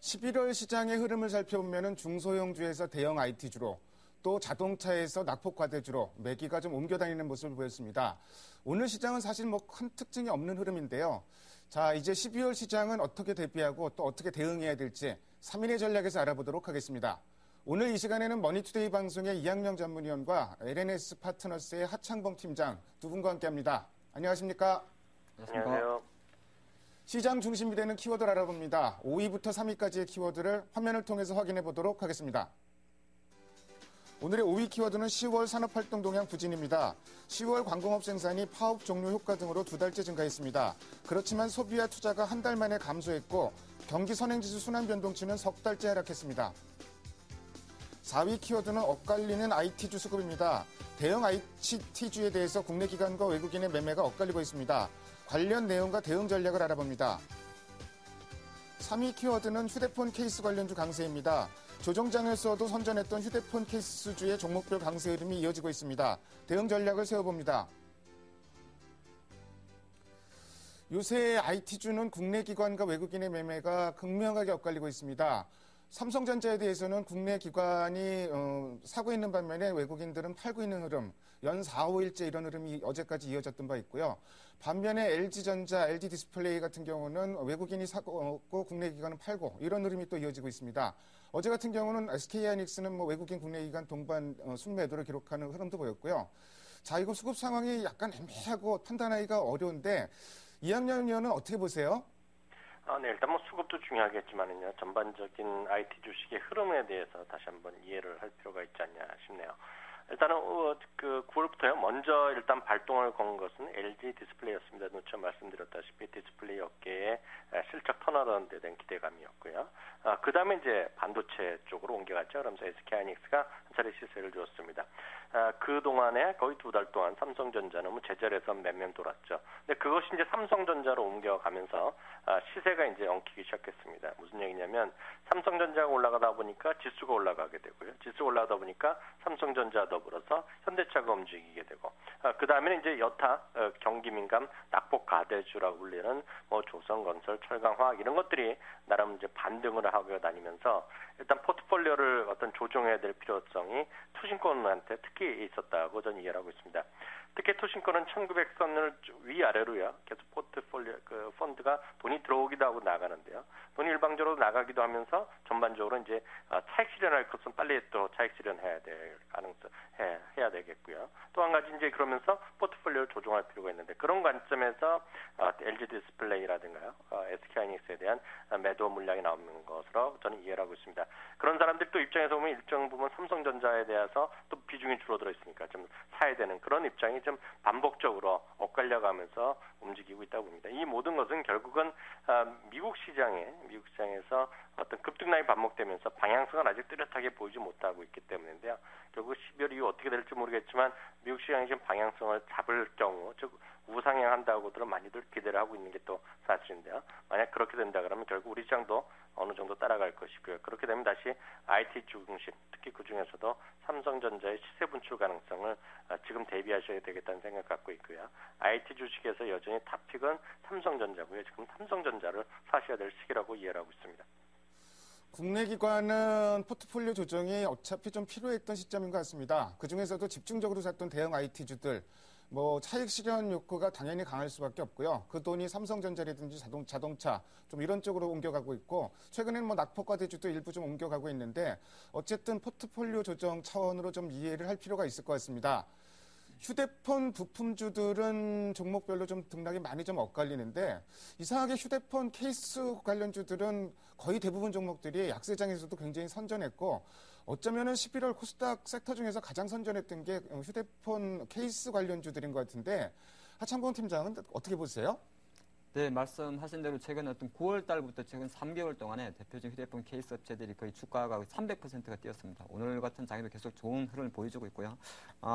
11월 시장의 흐름을 살펴보면 중소형주에서 대형 IT주로 또 자동차에서 낙폭과대주로 매기가 좀 옮겨 다니는 모습을 보였습니다. 오늘 시장은 사실 큰 특징이 없는 흐름인데요. 자, 이제 12월 시장은 어떻게 대비하고 또 어떻게 대응해야 될지 3인의 전략에서 알아보도록 하겠습니다. 오늘 이 시간에는 머니투데이 방송의 이학명 전문위원과 LNS 파트너스의 하창봉 팀장 두 분과 함께합니다. 안녕하십니까? 안녕하세요. 시장 중심이 되는 키워드를 알아봅니다. 5위부터 3위까지의 키워드를 화면을 통해서 확인해 보도록 하겠습니다. 오늘의 5위 키워드는 10월 산업활동 동향 부진입니다. 10월 광공업 생산이 파업 종료 효과 등으로 두 달째 증가했습니다. 그렇지만 소비와 투자가 한 달 만에 감소했고 경기 선행지수 순환 변동치는 석 달째 하락했습니다. 4위 키워드는 엇갈리는 IT주 수급입니다. 대형 IT주에 대해서 국내 기관과 외국인의 매매가 엇갈리고 있습니다. 관련 내용과 대응 전략을 알아봅니다. 3위 키워드는 휴대폰 케이스 관련주 강세입니다. 조정장에서도 선전했던 휴대폰 케이스주의 종목별 강세 흐름이 이어지고 있습니다. 대응 전략을 세워봅니다. 요새 IT주는 국내 기관과 외국인의 매매가 극명하게 엇갈리고 있습니다. 삼성전자에 대해서는 국내 기관이 사고 있는 반면에 외국인들은 팔고 있는 흐름, 연 4, 5일째 이런 흐름이 어제까지 이어졌던 바 있고요. 반면에 LG전자, LG디스플레이 같은 경우는 외국인이 사고 국내 기관은 팔고 이런 흐름이 또 이어지고 있습니다. 어제 같은 경우는 SK하이닉스는 외국인 국내 기관 동반 순매도를 기록하는 흐름도 보였고요. 자, 이거 수급 상황이 약간 애매하고 판단하기가 어려운데 이학년 의원은 어떻게 보세요? 네, 일단 수급도 중요하겠지만은요, 전반적인 IT 주식의 흐름에 대해서 다시 한번 이해를 할 필요가 있지 않냐 싶네요. 일단은 9월부터요. 먼저 일단 발동을 건 것은 LG 디스플레이였습니다. 누차 말씀드렸다시피 디스플레이 업계의 실적 턴어라운드에 대한 기대감이었고요. 그 다음에 이제 반도체 쪽으로 옮겨갔죠. 그러면서 SK하이닉스가 한 차례 시세를 주었습니다. 그 동안에 거의 두 달 동안 삼성전자는 제자리에서 몇 명 돌았죠. 근데 그것이 이제 삼성전자로 옮겨가면서 시세가 이제 엉키기 시작했습니다. 무슨 얘기냐면 삼성전자가 올라가다 보니까 지수가 올라가게 되고요. 지수가 올라가다 보니까 삼성전자 더불어서 현대차가 움직이게 되고, 그 다음에는 이제 여타 경기민감 낙폭 가대주라고 불리는 조선건설, 철강화학 이런 것들이 나름 이제 반등을 하고 다니면서 일단 포트폴리오를 어떤 조정해야 될 필요성이 투신권한테 특히 있었다고 저는 이해를 하고 있습니다. 특히 투신권은 1900선을 위아래로요. 계속 포트폴리오 펀드가 돈이 들어오기도 하고 나가는데요. 돈이 일방적으로 나가기도 하면서 전반적으로 이제 차익 실현할 것은 빨리 또 차익 실현해야 될 가능성 해야 되겠고요. 또 한 가지 이제 그러면서 포트폴리오를 조정할 필요가 있는데 그런 관점에서 LG 디스플레이라든가요, SK하이닉스에 대한 매도 물량이 나오는 것으로 저는 이해를 하고 있습니다. 그런 사람들 또 입장에서 보면 일정 부분 삼성전자에 대해서 또 비중이 줄어들어 있으니까 좀 사야 되는 그런 입장이 좀 반복적으로 엇갈려가면서 움직이고 있다고 봅니다. 이 모든 것은 결국은 미국 시장에서 어떤 급등락이 반복되면서 방향성을 아직 뚜렷하게 보이지 못하고 있기 때문인데요. 결국 12월 이후 어떻게 될지 모르겠지만 미국 시장이 지금 방향성을 잡을 경우, 즉 우상향한다고들은 많이들 기대를 하고 있는 게 또 사실인데요. 만약 그렇게 된다 그러면 결국 우리 시장도 어느 정도 따라갈 것이고요. 그렇게 되면 다시 IT 중심, 특히 그중에서도 삼성전자의 시세 분출 가능성을 지금 대비하셔야 되겠다는 생각 갖고 있고요. IT 주식에서 여전히 탑픽은 삼성전자고요. 지금 삼성전자를 사셔야 될 시기라고 이해를 하고 있습니다. 국내 기관은 포트폴리오 조정이 어차피 좀 필요했던 시점인 것 같습니다. 그중에서도 집중적으로 샀던 대형 IT주들, 차익 실현 욕구가 당연히 강할 수밖에 없고요. 그 돈이 삼성전자라든지 자동차 좀 이런 쪽으로 옮겨가고 있고, 최근에는 낙폭과대주도 일부 좀 옮겨가고 있는데, 어쨌든 포트폴리오 조정 차원으로 좀 이해를 할 필요가 있을 것 같습니다. 휴대폰 부품주들은 종목별로 좀 등락이 많이 좀 엇갈리는데 이상하게 휴대폰 케이스 관련주들은 거의 대부분 종목들이 약세장에서도 굉장히 선전했고 어쩌면은 11월 코스닥 섹터 중에서 가장 선전했던 게 휴대폰 케이스 관련주들인 것 같은데 하창봉 팀장은 어떻게 보세요? 네, 말씀하신 대로 최근 어떤 9월 달부터 최근 3개월 동안에 대표적인 휴대폰 케이스 업체들이 거의 주가가 300%가 뛰었습니다. 오늘 같은 장에도 계속 좋은 흐름을 보여주고 있고요.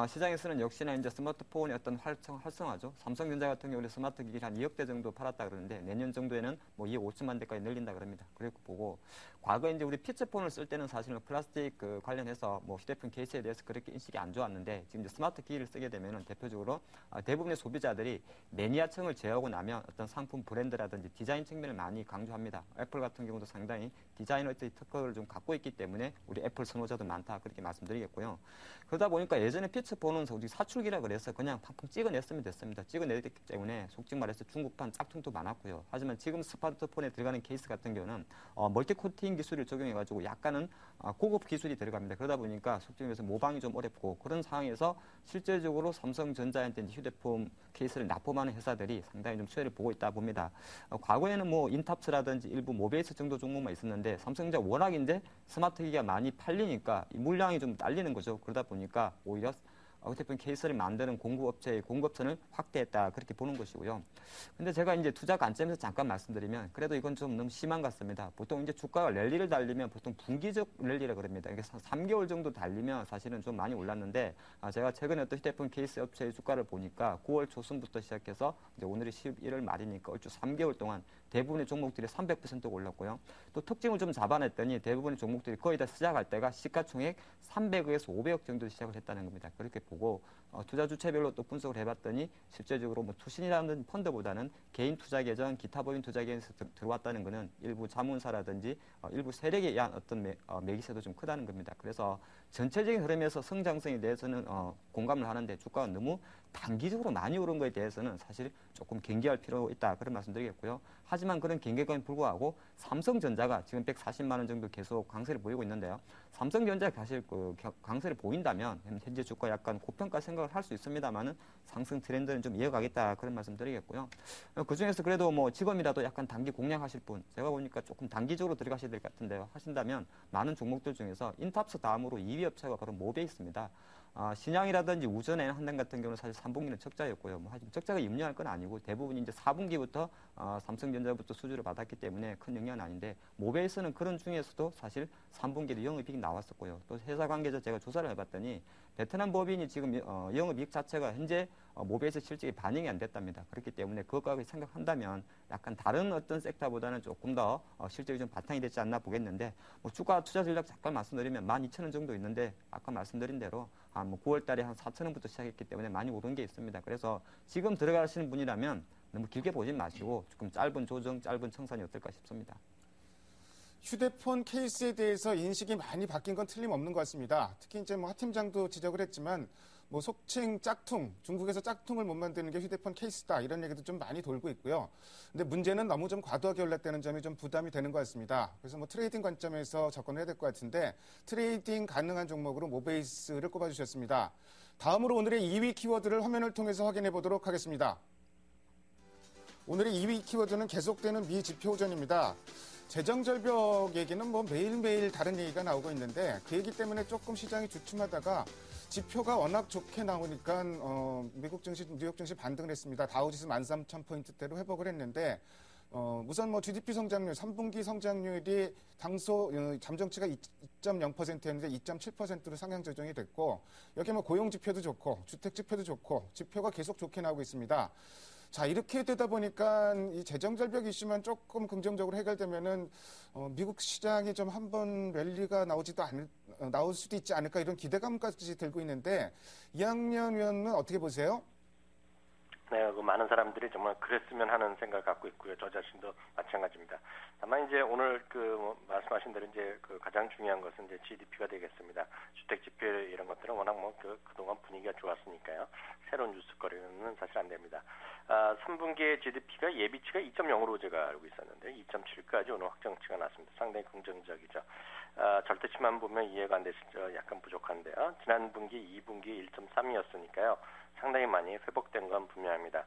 시장에서는 역시나 이제 스마트폰의 어떤 활성화죠. 삼성전자 같은 경우는 스마트 기기를 한 2억 대 정도 팔았다 그러는데 내년 정도에는 2억 5천만 대까지 늘린다 그럽니다. 그리고 보고 과거에 이제 우리 피처폰을 쓸 때는 사실은 플라스틱 관련해서 휴대폰 케이스에 대해서 그렇게 인식이 안 좋았는데 지금 이제 스마트 기기를 쓰게 되면은 대표적으로 대부분의 소비자들이 매니아층을 제어하고 나면 어떤 상품 상품 브랜드라든지 디자인 측면을 많이 강조합니다. 애플 같은 경우도 상당히 디자이너의 특허를 좀 갖고 있기 때문에 우리 애플 선호자도 많다 그렇게 말씀드리겠고요. 그러다 보니까 예전에 피처폰은 사출기라 그래서 그냥 팡팡 찍어냈으면 됐습니다. 찍어냈기 때문에 솔직히 말해서 중국판 짝퉁도 많았고요. 하지만 지금 스마트폰에 들어가는 케이스 같은 경우는 멀티 코팅 기술을 적용해가지고 약간은 고급 기술이 들어갑니다. 그러다 보니까 솔직히 말해서 모방이 좀 어렵고 그런 상황에서 실제적으로 삼성전자한테 휴대폰 케이스를 납품하는 회사들이 상당히 좀 수혜를 보고 있다 봅니다. 과거에는 뭐 인탑스라든지 일부 모비스 정도 종목만 있었는데 삼성전자 워낙 이제 스마트 기기가 많이 팔리니까 이 물량이 좀 딸리는 거죠. 그러다 보니까 오히려 휴대폰 케이스를 만드는 공급업체의 공급선을 확대했다 그렇게 보는 것이고요. 근데 제가 이제 투자 관점에서 잠깐 말씀드리면 그래도 이건 좀 너무 심한 것 같습니다. 보통 이제 주가가 랠리를 달리면 보통 분기적 랠리라 그럽니다. 이게 3개월 정도 달리면 사실은 좀 많이 올랐는데 제가 최근에 어떤 휴대폰 케이스 업체의 주가를 보니까 9월 초순부터 시작해서 이제 오늘이 11월 말이니까 얼추 3개월 동안 대부분의 종목들이 300% 올랐고요. 또 특징을 좀 잡아냈더니 대부분의 종목들이 거의 다 시작할 때가 시가총액 300억에서 500억 정도 시작을 했다는 겁니다. 그렇게 보고 투자 주체별로 또 분석을 해봤더니 실제적으로 뭐 투신이라는 펀드보다는 개인 투자 계정, 기타 법인 투자 계정에서 들어왔다는 것은 일부 자문사라든지 일부 세력에 의한 어떤 매기세도 좀 크다는 겁니다. 그래서 전체적인 흐름에서 성장성에 대해서는 공감을 하는데 주가가 너무 단기적으로 많이 오른 것에 대해서는 사실 조금 경계할 필요 있다 그런 말씀드리겠고요. 하지만 그런 경계감에 불구하고 삼성전자가 지금 140만 원 정도 계속 강세를 보이고 있는데요. 삼성전자가 사실 그 강세를 보인다면 현재 주가 약간 고평가 생각을 할 수 있습니다만은 상승 트렌드는 좀 이어가겠다 그런 말씀드리겠고요. 그 중에서 그래도 뭐 지금이라도 약간 단기 공략하실 분 제가 보니까 조금 단기적으로 들어가셔야 될 것 같은데요. 하신다면 많은 종목들 중에서 인탑스 다음으로 2위 업체가 바로 모베이스입니다. 신양이라든지 우전 한단 같은 경우는 사실 3분기는 적자였고요. 뭐 하지만 적자가 염려할 건 아니고 대부분 이제 4분기부터 삼성전자부터 수주를 받았기 때문에 큰 영향은 아닌데 모베이스는 그런 중에서도 사실 3분기에 영업이익이 나왔었고요. 또 회사 관계자 제가 조사를 해봤더니 베트남 법인이 지금 영업이익 자체가 현재 모베이스 실적이 반영이 안 됐답니다. 그렇기 때문에 그것까지 생각한다면 약간 다른 어떤 섹터보다는 조금 더 실적이 좀 바탕이 되지 않나 보겠는데 뭐 주가 투자 전략 잠깐 말씀드리면 12,000원 정도 있는데 아까 말씀드린 대로 뭐 9월 달에 한 4,000원부터 시작했기 때문에 많이 오른 게 있습니다. 그래서 지금 들어가시는 분이라면 너무 길게 보진 마시고 조금 짧은 조정, 짧은 청산이 어떨까 싶습니다. 휴대폰 케이스에 대해서 인식이 많이 바뀐 건 틀림없는 것 같습니다. 특히 이제 뭐 하 팀장도 지적을 했지만 뭐 속칭 짝퉁, 중국에서 짝퉁을 못 만드는 게 휴대폰 케이스다 이런 얘기도 좀 많이 돌고 있고요. 근데 문제는 너무 좀 과도하게 올랐다는 점이 좀 부담이 되는 것 같습니다. 그래서 뭐 트레이딩 관점에서 접근을 해야 될 것 같은데 트레이딩 가능한 종목으로 모베이스를 꼽아주셨습니다. 다음으로 오늘의 2위 키워드를 화면을 통해서 확인해 보도록 하겠습니다. 오늘의 2위 키워드는 계속되는 미지표전입니다. 재정절벽 얘기는 뭐 매일매일 다른 얘기가 나오고 있는데 그 얘기 때문에 조금 시장이 주춤하다가 지표가 워낙 좋게 나오니까 미국 증시, 뉴욕 증시 반등을 했습니다. 다우지수 13,000포인트대로 회복을 했는데 우선 뭐 GDP 성장률, 3분기 성장률이 당소 잠정치가 2.0%였는데 2.7%로 상향 조정이 됐고 여기 뭐 고용 지표도 좋고 주택 지표도 좋고 지표가 계속 좋게 나오고 있습니다. 자, 이렇게 되다 보니까 이 재정절벽 이슈만 조금 긍정적으로 해결되면은 미국 시장이 좀 한번 랠리가 나올 수도 있지 않을까 이런 기대감까지 들고 있는데 이학년 위원은 어떻게 보세요? 네, 많은 사람들이 정말 그랬으면 하는 생각을 갖고 있고요. 저 자신도 마찬가지입니다. 다만 이제 오늘 말씀하신 대로 이제 가장 중요한 것은 이제 GDP가 되겠습니다. 주택 지표 이런 것들은 워낙 그동안 분위기가 좋았으니까요. 새로운 뉴스거리는 사실 안 됩니다. 3분기의 GDP가 예비치가 2.0으로 제가 알고 있었는데 2.7까지 오늘 확정치가 났습니다. 상당히 긍정적이죠. 절대치만 보면 이해가 안 되시죠. 약간 부족한데요. 지난 분기, 2분기 1.3이었으니까요. 상당히 많이 회복된 건 분명합니다.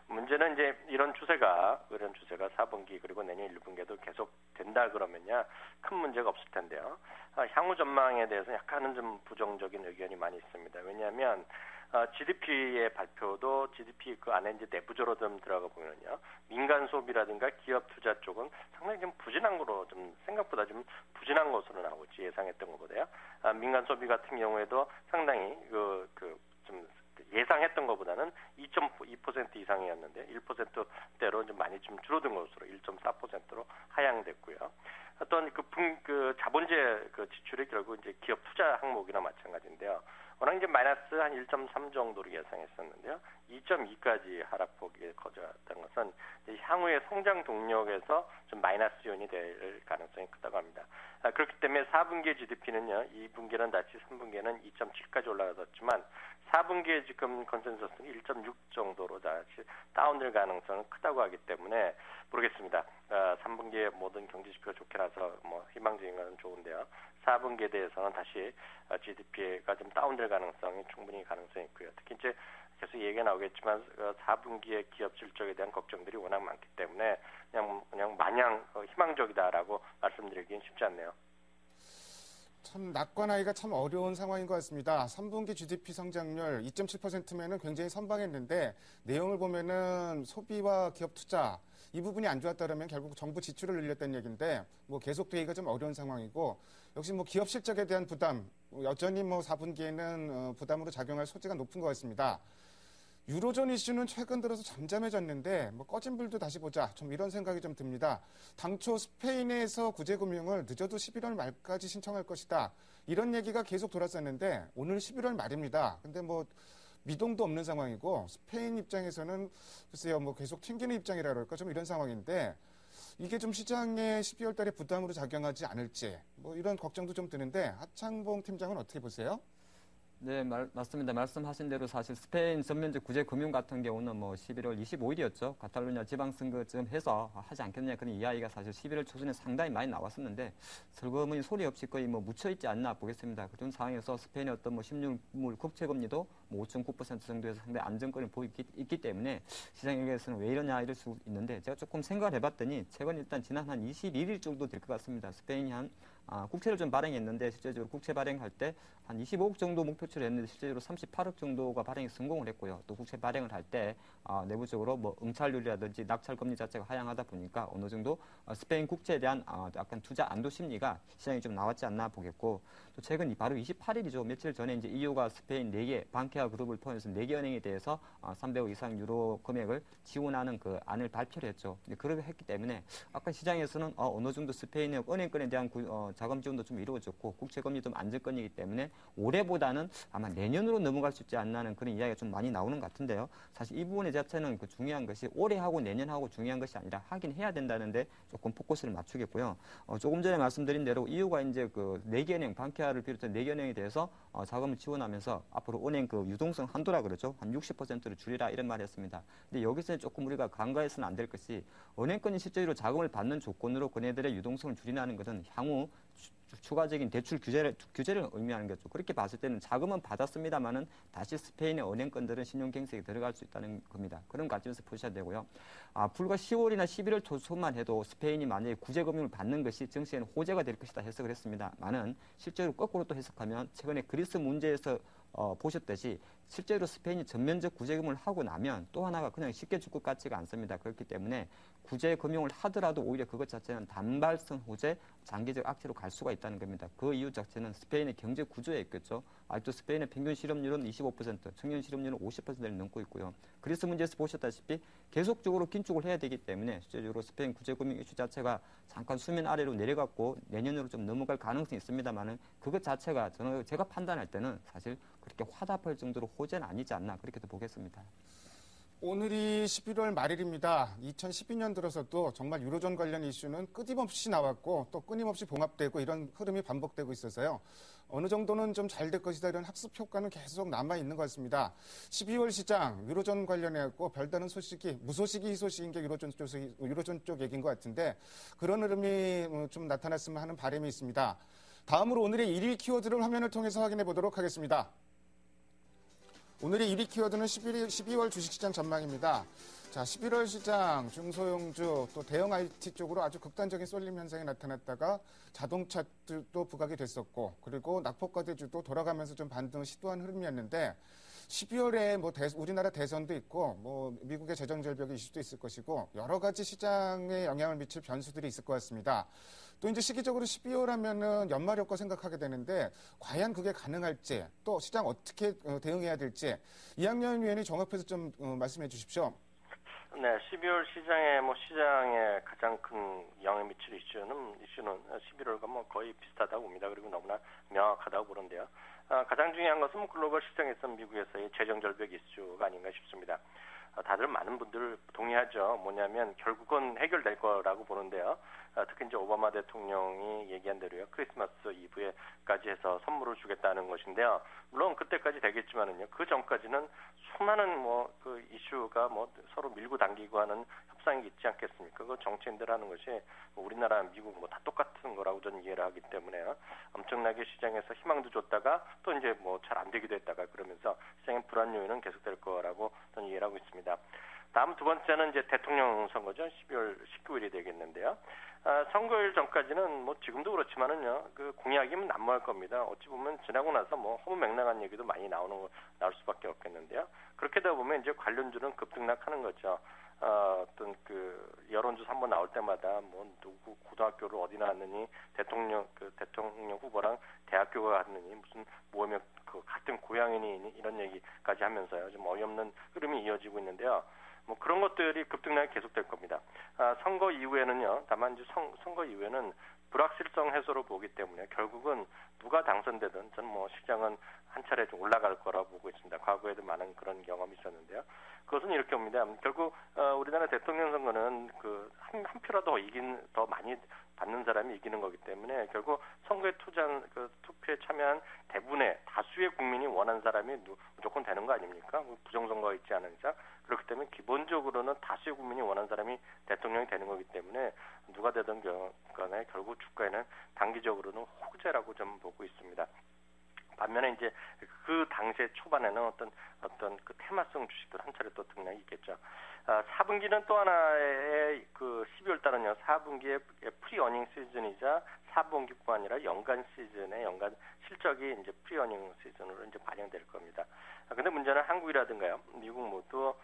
문제는 이제 이런 추세가 4분기 그리고 내년 1분기에도 계속 된다 그러면요. 큰 문제가 없을 텐데요. 향후 전망에 대해서 약간은 좀 부정적인 의견이 많이 있습니다. 왜냐하면 GDP의 발표도 GDP 그 안에 이제 내부적으로 좀 들어가 보면요. 민간 소비라든가 기업 투자 쪽은 상당히 좀 부진한 거로 좀 생각보다 좀 부진한 것으로 나오지 예상했던 것보다요. 민간 소비 같은 경우에도 상당히 좀 예상했던 것보다는 2.2% 이상이었는데 1%대로 좀 많이 좀 줄어든 것으로 1.4%로 하향됐고요. 어떤 자본재 지출이 결국 이제 기업 투자 항목이나 마찬가지인데요. 워낙 이제 마이너스 한 1.3 정도로 예상했었는데요. 2.2까지 하락폭이 거절했던 것은 향후의 성장 동력에서 좀 마이너스 요인이 될 가능성이 크다고 합니다. 그렇기 때문에 4분기 GDP는요, 2분기는 다시 3분기에는 2.7까지 올라갔지만 4분기에 지금 컨센서스는 1.6 정도로 다시 다운될 가능성은 크다고 하기 때문에 모르겠습니다. 3분기에 모든 경제 지표가 좋게 나서 뭐 희망적인 건 좋은데요. 4분기에 대해서는 다시 GDP가 좀 다운될 가능성이 충분히 가능성이 있고요. 특히 이제 계속 얘기가 나오겠지만 4분기에 기업 실적에 대한 걱정들이 워낙 많기 때문에 그냥 마냥 희망적이다라고 말씀드리기는 쉽지 않네요. 참 낙관하기가 참 어려운 상황인 것 같습니다. 3분기 GDP 성장률 2.7%면은 굉장히 선방했는데 내용을 보면은 소비와 기업 투자 이 부분이 안 좋았다면 결국 정부 지출을 늘렸다는 얘기인데 뭐 계속되기가 좀 어려운 상황이고 역시 뭐 기업 실적에 대한 부담 여전히 뭐 4분기에는 부담으로 작용할 소지가 높은 것 같습니다. 유로존 이슈는 최근 들어서 잠잠해졌는데 뭐 꺼진 불도 다시 보자 좀 이런 생각이 좀 듭니다. 당초 스페인에서 구제금융을 늦어도 11월 말까지 신청할 것이다. 이런 얘기가 계속 돌았었는데 오늘 11월 말입니다. 근데 뭐 미동도 없는 상황이고 스페인 입장에서는 글쎄요 뭐 계속 튕기는 입장이라 그럴까 좀 이런 상황인데 이게 좀 시장에 12월 달에 부담으로 작용하지 않을지 뭐 이런 걱정도 좀 드는데 하창봉 팀장은 어떻게 보세요? 네, 맞습니다. 말씀하신 대로 사실 스페인 전면적 구제 금융 같은 경우는 뭐 11월 25일이었죠. 카탈루냐 지방선거쯤 해서 하지 않겠느냐 그런 이야기가 사실 11월 초순에 상당히 많이 나왔었는데 슬그머니 소리 없이 거의 뭐 묻혀있지 않나 보겠습니다. 그런 상황에서 스페인의 어떤 뭐 16물 국채금리도 뭐 5.9% 정도에서 상당히 안정권을 보이고 있기 때문에 시장에게서는 왜 이러냐 이럴 수 있는데 제가 조금 생각을 해봤더니 최근 일단 지난 한 21일 정도 될 것 같습니다. 스페인이 국채를 좀 발행했는데 실제적으로 국채 발행할 때 한 25억 정도 목표치를 했는데 실제적으로 38억 정도가 발행이 성공을 했고요. 또 국채 발행을 할 때 내부적으로 뭐 응찰률이라든지 낙찰금리 자체가 하향하다 보니까 어느 정도 스페인 국채에 대한 약간 투자 안도 심리가 시장에 좀 나왔지 않나 보겠고 또 최근 바로 28일이죠. 며칠 전에 이제 EU가 스페인 4개 방케아 그룹을 포함해서 4개 은행에 대해서 300억 이상 유로 금액을 지원하는 그 안을 발표를 했죠. 그렇게 했기 때문에 아까 시장에서는 어느 정도 스페인의 은행권에 대한 자금 지원도 좀 이루어졌고 국채금리 좀 안정권이기 때문에 올해보다는 아마 내년으로 넘어갈 수 있지 않나 하는 그런 이야기가 좀 많이 나오는 것 같은데요. 사실 이 부분에 자체는 그 중요한 것이 올해하고 내년하고 중요한 것이 아니라 하긴 해야 된다는데 조금 포커스를 맞추겠고요. 조금 전에 말씀드린 대로 EU가 이제 그 4개 은행, 방케아를 비롯한 4개 은행에 대해서 자금을 지원하면서 앞으로 은행 그 유동성 한도라 그러죠. 한 60%를 줄이라 이런 말을 했습니다. 근데 여기서 조금 우리가 간과해서는 안 될 것이 은행권이 실제로 자금을 받는 조건으로 그네들의 유동성을 줄이라는 것은 향후 추가적인 대출 규제를 의미하는 거죠. 그렇게 봤을 때는 자금은 받았습니다만은 다시 스페인의 은행권들은 신용갱생에 들어갈 수 있다는 겁니다. 그런 관점에서 보셔야 되고요. 불과 10월이나 11월 초만 해도 스페인이 만약에 구제금융을 받는 것이 정시에는 호재가 될 것이다 해석을 했습니다만은 실제로 거꾸로 또 해석하면 최근에 그리스 문제에서 보셨듯이 실제로 스페인이 전면적 구제금을 하고 나면 또 하나가 그냥 쉽게 줄 것 같지가 않습니다. 그렇기 때문에 구제금융을 하더라도 오히려 그것 자체는 단발성 호재, 장기적 악재로 갈 수가 있다는 겁니다. 그 이유 자체는 스페인의 경제 구조에 있겠죠. 아직도 스페인의 평균 실업률은 25%, 청년 실업률은 50%를 넘고 있고요. 그리스 문제에서 보셨다시피 계속적으로 긴축을 해야 되기 때문에 실제적으로 스페인 구제금융 이슈 자체가 잠깐 수면 아래로 내려갔고 내년으로 좀 넘어갈 가능성이 있습니다만은 그것 자체가 제가 판단할 때는 사실 그렇게 화답할 정도로 호재는 아니지 않나 그렇게도 보겠습니다. 오늘이 11월 말일입니다. 2012년 들어서도 정말 유로존 관련 이슈는 끊임없이 나왔고 또 끊임없이 봉합되고 이런 흐름이 반복되고 있어서요. 어느 정도는 좀 잘 될 것이다 이런 학습 효과는 계속 남아있는 것 같습니다. 12월 시장 유로존 관련해서 별다른 소식이 무소식이 희소식인 게 유로존 쪽 얘기인 것 같은데 그런 흐름이 좀 나타났으면 하는 바람이 있습니다. 다음으로 오늘의 1위 키워드를 화면을 통해서 확인해 보도록 하겠습니다. 오늘의 1위 키워드는 12월 주식시장 전망입니다. 자, 11월 시장 중소형주 또 대형 IT 쪽으로 아주 극단적인 쏠림 현상이 나타났다가 자동차도 부각이 됐었고 그리고 낙폭과대주도 돌아가면서 좀 반등을 시도한 흐름이었는데 12월에 뭐 우리나라 대선도 있고 뭐 미국의 재정 절벽의 이슈도 있을 것이고 여러 가지 시장에 영향을 미칠 변수들이 있을 것 같습니다. 또 이제 시기적으로 12월 하면은 연말 효과 생각하게 되는데 과연 그게 가능할지 또 시장 어떻게 대응해야 될지 이학년 위원이 종합해서 좀 말씀해 주십시오. 네, 12월 시장에 가장 큰 영향을 미칠 이슈는 11월과 뭐 거의 비슷하다고 봅니다. 그리고 너무나 명확하다고 보는데요. 가장 중요한 것은 글로벌 시장에서 미국에서의 재정 절벽 이슈가 아닌가 싶습니다. 다들 많은 분들 동의하죠. 뭐냐면 결국은 해결될 거라고 보는데요. 특히 이제 오바마 대통령이 얘기한 대로요. 크리스마스 이브에까지 해서 선물을 주겠다는 것인데요. 물론 그때까지 되겠지만은요. 그 전까지는 수많은 그 이슈가 서로 밀고 당기고 하는 협상이 있지 않겠습니까? 그 정치인들 하는 것이 우리나라, 미국 다 똑같은 거라고 저는 이해를 하기 때문에요. 엄청나게 시장에서 희망도 줬다가 또 이제 잘 안 되기도 했다가 그러면서 시장의 불안 요인은 계속될 거라고 저는 이해를 하고 있습니다. 다음 두 번째는 이제 대통령 선거죠. 12월 19일이 되겠는데요. 선거일 전까지는 지금도 그렇지만은요. 그 공약이면 난무할 겁니다. 어찌 보면 지나고 나서 허무맹랑한 얘기도 많이 나올 수밖에 없겠는데요. 그렇게 되다 보면 이제 관련주는 급등락하는 거죠. 어떤 그 여론조사 한번 나올 때마다 누구 고등학교를 어디 나왔느니 대통령 후보랑 대학교가 갔느니 무슨 모임에 같은 고향이니 이런 얘기까지 하면서요. 좀 어이없는 흐름이 이어지고 있는데요. 그런 것들이 급등락이 계속될 겁니다. 선거 이후에는요. 다만 이제 선거 이후에는 불확실성 해소로 보기 때문에 결국은 누가 당선되든 저는 시장은 한 차례 좀 올라갈 거라고 보고 있습니다. 과거에도 많은 그런 경험이 있었는데요. 그것은 이렇게 봅니다. 결국 우리나라 대통령 선거는 한 표라도 더 많이 받는 사람이 이기는 거기 때문에 결국 선거에 투표에 참여한 대부분의 다수의 국민이 원하는 사람이 무조건 되는 거 아닙니까? 부정선거가 있지 않은 이상. 그렇기 때문에 기본적으로는 다수의 국민이 원하는 사람이 대통령이 되는 거기 때문에 누가 되든 간에 결국 주가에는 단기적으로는 호재라고 좀 보고 있습니다. 반면에 이제 그 당시에 초반에는 어떤 그 테마성 주식들 한 차례 또 등락이 있겠죠. 4분기는 또 하나의 12월 달은요. 4분기의 프리어닝 시즌이자 4분기뿐 아니라 연간 시즌의 연간 실적이 이제 프리어닝 시즌으로 이제 반영될 겁니다. 근데 문제는 한국이라든가요. 미국 모두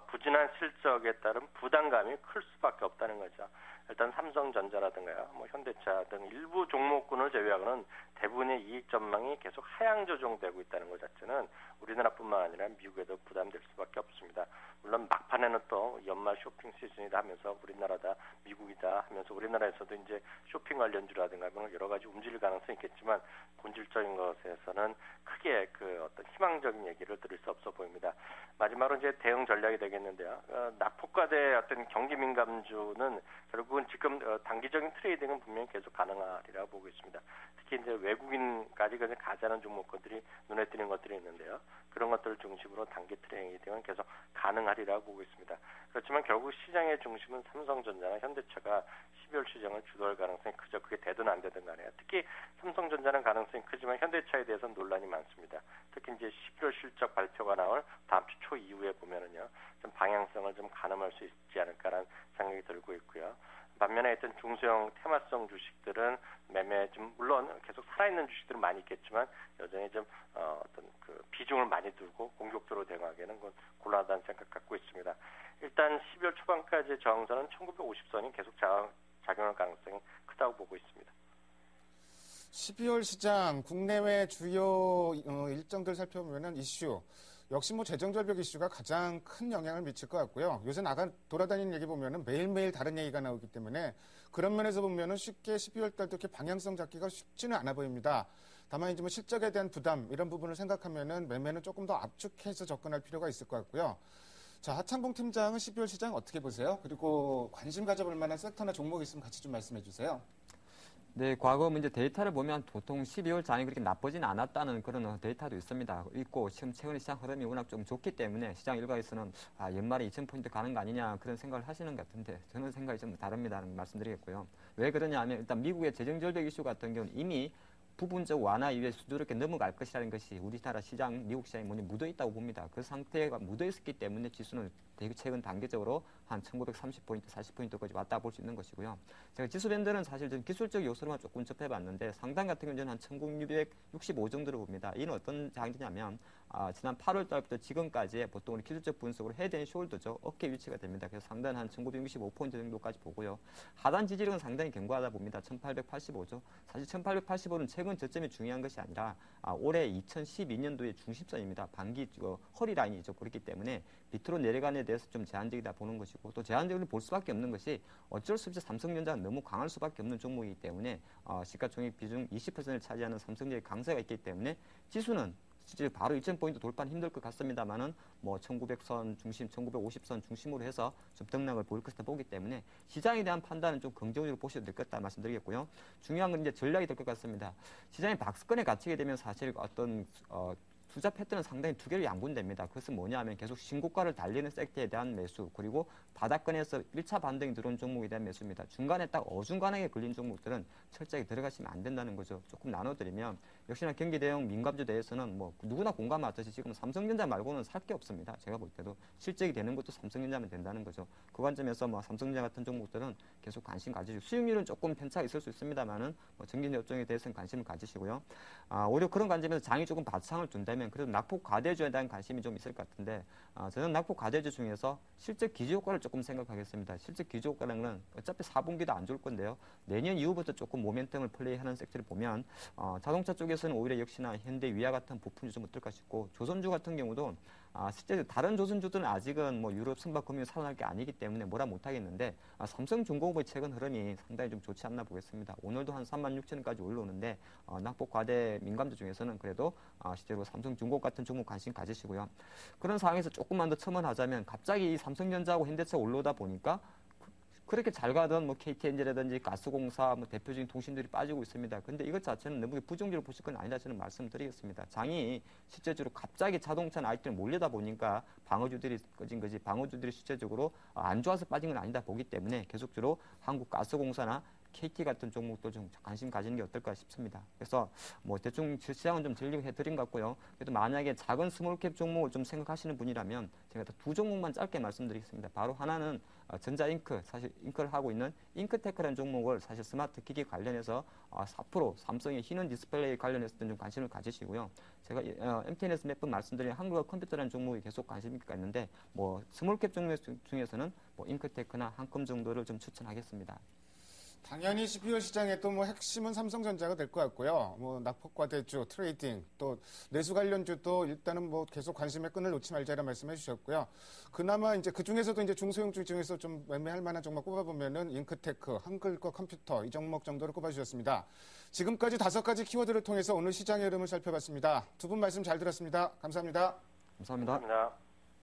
부진한 실적에 따른 부담감이 클 수밖에 없다는 거죠. 일단 삼성전자라든가요, 현대차 등 일부 종목군을 제외하고는 대부분의 이익 전망이 계속 하향 조정되고 있다는 것 자체는 우리나라뿐만 아니라 미국에도 부담될 수밖에 없습니다. 물론 막판에는 또 연말 쇼핑 시즌이다 하면서 우리나라다, 미국이다 하면서 우리나라에서도 이제 쇼핑 관련주라든가 여러 가지 움직일 가능성이 있겠지만 본질적인 것에서는 크게 어떤 희망적인 얘기를 들을 수 없어 보입니다. 마지막으로 이제 대응 전략이 되겠는데요. 낙폭과대 어떤 경기 민감주는 결국은 지금 단기적인 트레이딩은 분명히 계속 가능하리라고 보고 있습니다. 특히 이제 외국인까지 가자는 종목들이 눈에 띄는 것들이 있는데요. 그런 것들을 중심으로 단기 트레이딩은 계속 가능하리라고 보고 있습니다. 그렇지만 결국 시장의 중심은 삼성전자나 현대차가 12월 시장을 주도할 가능성이 크죠. 그게 되든 안 되든 간에. 특히 삼성전자는 가능성이 크지만 현대차에 대해서는 논란이 많습니다. 특히 이제 11월 실적 발표가 나올 다음 주 초 이후에 보면은요. 좀 방향성을 좀 가늠할 수 있지 않을까라는 생각이 들고 있고요. 반면에 하여튼 중소형 테마성 주식들은 매매 좀 물론 계속 살아있는 주식들은 많이 있겠지만 여전히 좀 어떤 비중을 많이 두고 공격적으로 대응하기에는 그건 곤란하다는 생각 갖고 있습니다. 일단 12월 초반까지의 저항선은 1950선이 계속 작용할 가능성이 크다고 보고 있습니다. 12월 시장 국내외 주요 일정들 살펴보면은 이슈 역시 재정절벽 이슈가 가장 큰 영향을 미칠 것 같고요. 요새 돌아다니는 얘기 보면은 매일매일 다른 얘기가 나오기 때문에 그런 면에서 보면은 쉽게 12월 달도 이렇게 방향성 잡기가 쉽지는 않아 보입니다. 다만 이제 실적에 대한 부담 이런 부분을 생각하면은 매매는 조금 더 압축해서 접근할 필요가 있을 것 같고요. 자, 하창봉 팀장은 12월 시장 어떻게 보세요? 그리고 관심 가져볼 만한 섹터나 종목 있으면 같이 좀 말씀해 주세요. 네, 과거 이제 데이터를 보면 보통 12월 장이 그렇게 나쁘진 않았다는 그런 데이터도 있고 지금 최근에 시장 흐름이 워낙 좀 좋기 때문에 시장 일각에서는 연말에 2,000포인트 가는 거 아니냐 그런 생각을 하시는 것 같은데 저는 생각이 좀 다릅니다는 말씀드리겠고요. 왜 그러냐 하면 일단 미국의 재정절벽 이슈 같은 경우는 이미 부분적 완화 이후에 수두롭게 넘어갈 것이라는 것이 우리나라 시장, 미국 시장에 묻어있다고 봅니다. 그 상태가 묻어있었기 때문에 지수는 되게 최근 단계적으로 한 1930포인트, 40포인트까지 왔다 볼 수 있는 것이고요. 제가 지수 밴드는 사실 좀 기술적 요소로만 조금 접해봤는데 상단 같은 경우는 한 1965 정도로 봅니다. 이는 어떤 장이냐면 지난 8월 달부터 지금까지 보통 우리 기술적 분석으로 헤드 앤 숄더죠. 어깨 위치가 됩니다. 그래서 상단 한 1965포인트 정도까지 보고요. 하단 지지력은 상당히 견고하다 봅니다. 1885죠. 사실 1885는 최근 저점이 중요한 것이 아니라 올해 2012년도의 중심선입니다. 반기 허리 라인이죠. 그렇기 때문에 밑으로 내려가는 데 대해서 좀 제한적이다 보는 것이고 또 제한적으로 볼 수밖에 없는 것이 어쩔 수 없이 삼성전자가 너무 강할 수밖에 없는 종목이기 때문에 시가총액 비중 20%를 차지하는 삼성전자의 강세가 있기 때문에 지수는 실제 바로 1,000포인트 돌파는 힘들 것 같습니다만은 뭐 1900선 중심, 1950선 중심으로 해서 좀 등락을 보일 것이다 보기 때문에 시장에 대한 판단은 좀 긍정적으로 보셔도 될 것 같다 말씀드리겠고요. 중요한 건 이제 전략이 될 것 같습니다. 시장이 박스권에 갇히게 되면 사실 어떤 투자 패턴은 상당히 두 개로 양분됩니다. 그것은 뭐냐면 계속 신고가를 달리는 섹터에 대한 매수 그리고 바닥권에서 1차 반등이 들어온 종목에 대한 매수입니다. 중간에 딱 어중간하게 걸린 종목들은 철저하게 들어가시면 안 된다는 거죠. 조금 나눠드리면 역시나 경기 대형 민감주 대해서는 뭐 누구나 공감하듯이 지금 삼성전자 말고는 살 게 없습니다. 제가 볼 때도 실적이 되는 것도 삼성전자면 된다는 거죠. 그 관점에서 뭐 삼성전자 같은 종목들은 계속 관심 가지시고 수익률은 조금 편차가 있을 수 있습니다만은 뭐 전기전 업종에 대해서는 관심을 가지시고요. 오히려 그런 관점에서 장이 조금 바탕을 둔다면 그래도 낙폭 과대주에 대한 관심이 좀 있을 것 같은데 저는 낙폭 과대주 중에서 실적 기저 효과를 조금 생각하겠습니다. 실적 기저 효과라는 건 어차피 4분기도 안 좋을 건데요. 내년 이후부터 조금 모멘텀을 플레이하는 섹터를 보면 자동차 쪽에서는 오히려 역시나 현대, 위아 같은 부품주 좀 어떨까 싶고 조선주 같은 경우도 실제 다른 조선주들은 아직은 뭐 유럽 선박금융 살아날 게 아니기 때문에 뭐라 못하겠는데 삼성중공업의 최근 흐름이 상당히 좀 좋지 않나 보겠습니다. 오늘도 한 36,000원까지 올라오는데 낙폭 과대 민감주 중에서는 그래도 실제로 삼성중공업 같은 종목 관심 가지시고요. 그런 상황에서 조금만 더 첨언하자면 갑자기 삼성전자하고 현대차 올라오다 보니까 그렇게 잘 가던 뭐 KTNG라든지 가스공사 뭐 대표적인 통신들이 빠지고 있습니다. 근데 이것 자체는 너무 부정적으로 보실 건 아니다 저는 말씀드리겠습니다. 장이 실제적으로 갑자기 자동차나 IT를 몰려다 보니까 방어주들이 꺼진 거지 방어주들이 실제적으로 안 좋아서 빠진 건 아니다 보기 때문에 계속적으로 한국가스공사나 KT 같은 종목도 좀 관심 가지는 게 어떨까 싶습니다. 그래서 뭐 대충 시장은 좀 전리해 드린 것 같고요. 그래도 만약에 작은 스몰캡 종목을 좀 생각하시는 분이라면 제가 두 종목만 짧게 말씀드리겠습니다. 바로 하나는 전자잉크, 사실 잉크를 하고 있는 잉크테크라는 종목을 사실 스마트 기기 관련해서 4% 삼성의 희는 디스플레이 관련해서 좀 관심을 가지시고요. 제가 MTN에서 몇 번 말씀드린 한국어 컴퓨터라는 종목이 계속 관심이 있는데 뭐 스몰캡 종목 중에서는 뭐 잉크테크나 한컴 정도를 좀 추천하겠습니다. 당연히 CPU 시장의 또 뭐 핵심은 삼성전자가 될 것 같고요. 뭐 낙폭과대주, 트레이딩, 또 내수 관련주도 일단은 뭐 계속 관심의 끈을 놓지 말자라 말씀해 주셨고요. 그나마 이제 그 중에서도 이제 중소형주 중에서 좀 매매할 만한 종목 꼽아보면은 잉크테크, 한글과 컴퓨터 이 종목 정도를 꼽아주셨습니다. 지금까지 5가지 키워드를 통해서 오늘 시장의 흐름을 살펴봤습니다. 두 분 말씀 잘 들었습니다. 감사합니다. 감사합니다. 감사합니다.